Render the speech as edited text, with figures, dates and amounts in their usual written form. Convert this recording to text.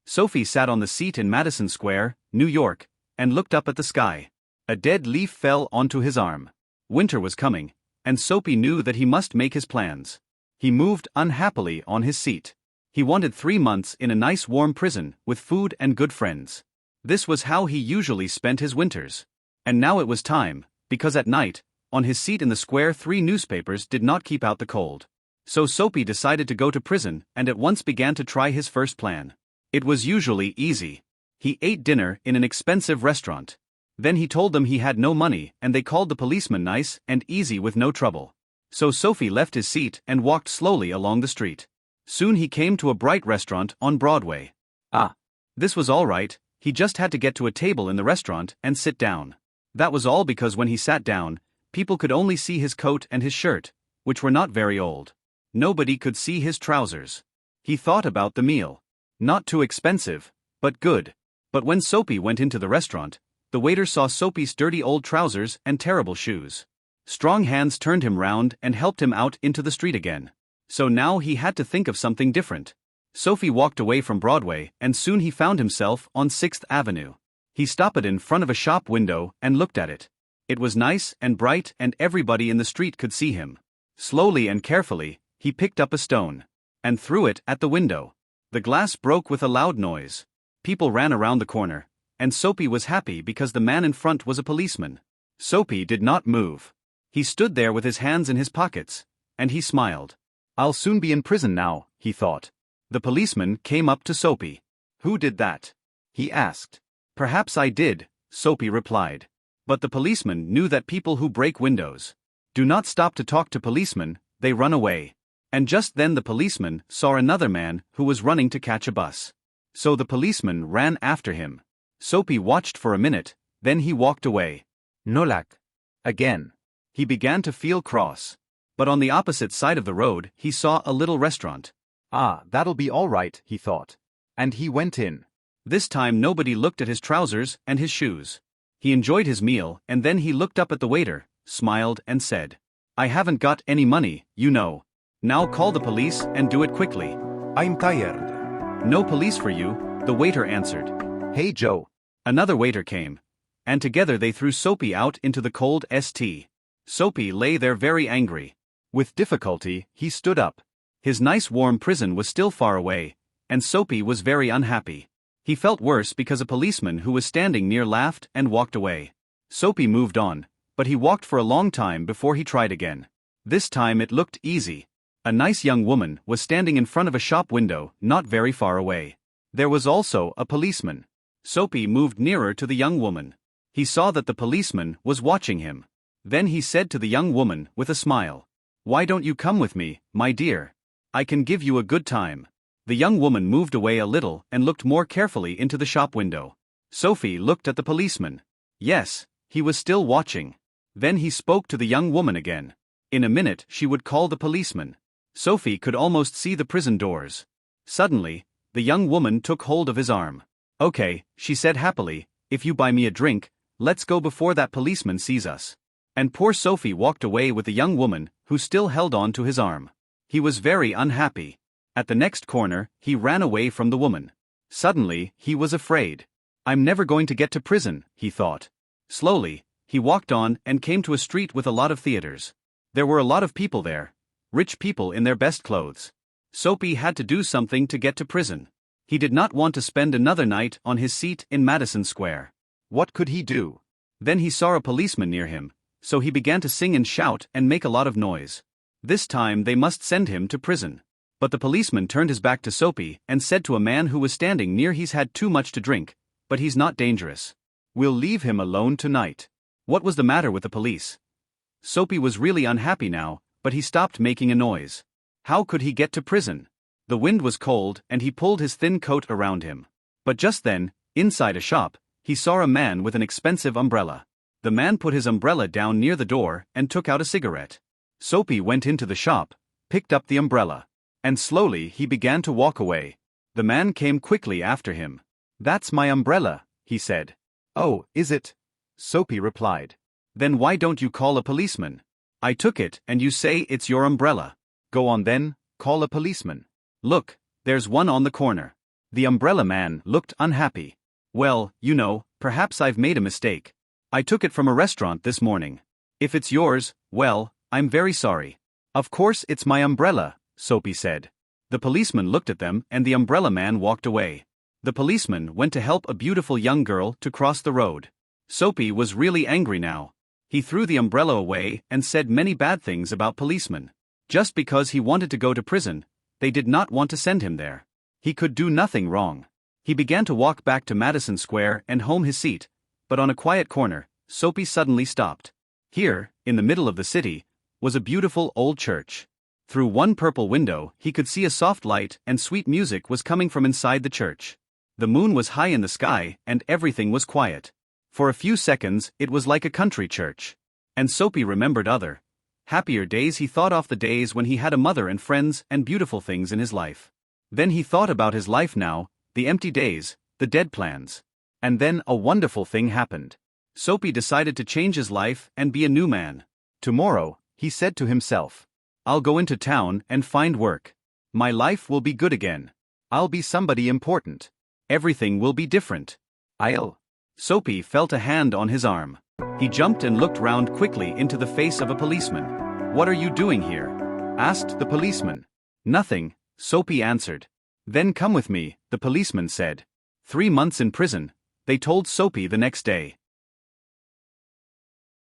Sophie sat on the seat in Madison Square, New York, and looked up at the sky. A dead leaf fell onto his arm. Winter was coming, and Sophie knew that he must make his plans. He moved unhappily on his seat. He wanted 3 months in a nice warm prison, with food and good friends. This was how he usually spent his winters. And now it was time, because at night, on his seat in the square 3 newspapers did not keep out the cold. So Sophie decided to go to prison and at once began to try his first plan. It was usually easy. He ate dinner in an expensive restaurant. Then he told them he had no money and they called the policeman nice and easy with no trouble. So Sophie left his seat and walked slowly along the street. Soon he came to a bright restaurant on Broadway. This was all right, he just had to get to a table in the restaurant and sit down. That was all because when he sat down, people could only see his coat and his shirt, which were not very old. Nobody could see his trousers. He thought about the meal. Not too expensive, but good. But when Sophie went into the restaurant, the waiter saw Sophie's dirty old trousers and terrible shoes. Strong hands turned him round and helped him out into the street again. So now he had to think of something different. Sophie walked away from Broadway and soon he found himself on 6th Avenue. He stopped in front of a shop window and looked at it. It was nice and bright and everybody in the street could see him. Slowly and carefully, he picked up a stone and threw it at the window. The glass broke with a loud noise. People ran around the corner, and Sophie was happy because the man in front was a policeman. Sophie did not move. He stood there with his hands in his pockets, and he smiled. I'll soon be in prison now, he thought. The policeman came up to Sophie. Who did that? He asked. Perhaps I did, Sophie replied. But the policeman knew that people who break windows do not stop to talk to policemen, they run away. And just then the policeman saw another man who was running to catch a bus. So the policeman ran after him. Sophie watched for a minute, then he walked away. Nolak. Again. He began to feel cross. But on the opposite side of the road he saw a little restaurant. That'll be all right, he thought. And he went in. This time nobody looked at his trousers and his shoes. He enjoyed his meal and then he looked up at the waiter, smiled and said, I haven't got any money, you know. Now call the police and do it quickly. I'm tired. No police for you, the waiter answered. Hey Joe. Another waiter came. And together they threw Sophie out into the cold St. Sophie lay there very angry. With difficulty, he stood up. His nice warm prison was still far away, and Sophie was very unhappy. He felt worse because a policeman who was standing near laughed and walked away. Sophie moved on, but he walked for a long time before he tried again. This time it looked easy. A nice young woman was standing in front of a shop window not very far away. There was also a policeman. Sophie moved nearer to the young woman. He saw that the policeman was watching him. Then he said to the young woman with a smile, Why don't you come with me, my dear? I can give you a good time. The young woman moved away a little and looked more carefully into the shop window. Sophie looked at the policeman. Yes, he was still watching. Then he spoke to the young woman again. In a minute she would call the policeman. Sophie could almost see the prison doors. Suddenly, the young woman took hold of his arm. Okay, she said happily, if you buy me a drink, let's go before that policeman sees us. And poor Sophie walked away with the young woman, who still held on to his arm. He was very unhappy. At the next corner, he ran away from the woman. Suddenly, he was afraid. I'm never going to get to prison, he thought. Slowly, he walked on and came to a street with a lot of theaters. There were a lot of people there. Rich people in their best clothes. Sophie had to do something to get to prison. He did not want to spend another night on his seat in Madison Square. What could he do? Then he saw a policeman near him, so he began to sing and shout and make a lot of noise. This time they must send him to prison. But the policeman turned his back to Sophie and said to a man who was standing near, he's had too much to drink, but he's not dangerous. We'll leave him alone tonight. What was the matter with the police? Sophie was really unhappy now, but he stopped making a noise. How could he get to prison? The wind was cold and he pulled his thin coat around him. But just then, inside a shop, he saw a man with an expensive umbrella. The man put his umbrella down near the door and took out a cigarette. Sophie went into the shop, picked up the umbrella, and slowly he began to walk away. The man came quickly after him. That's my umbrella, he said. Oh, is it? Sophie replied. Then why don't you call a policeman? I took it and you say it's your umbrella. Go on then, call a policeman. Look, there's one on the corner. The umbrella man looked unhappy. Well, perhaps I've made a mistake. I took it from a restaurant this morning. If it's yours, well, I'm very sorry. Of course it's my umbrella, Soapy said. The policeman looked at them and the umbrella man walked away. The policeman went to help a beautiful young girl to cross the road. Soapy was really angry now. He threw the umbrella away and said many bad things about policemen. Just because he wanted to go to prison, they did not want to send him there. He could do nothing wrong. He began to walk back to Madison Square and home his seat, but on a quiet corner, Soapy suddenly stopped. Here, in the middle of the city, was a beautiful old church. Through one purple window he could see a soft light and sweet music was coming from inside the church. The moon was high in the sky and everything was quiet. For a few seconds it was like a country church. And Soapy remembered other, happier days. He thought of the days when he had a mother and friends and beautiful things in his life. Then he thought about his life now, the empty days, the dead plans. And then a wonderful thing happened. Soapy decided to change his life and be a new man. Tomorrow, he said to himself, I'll go into town and find work. My life will be good again. I'll be somebody important. Everything will be different. Soapy felt a hand on his arm. He jumped and looked round quickly into the face of a policeman. What are you doing here? Asked the policeman. Nothing, Soapy answered. Then come with me, the policeman said. 3 months in prison, they told Soapy the next day.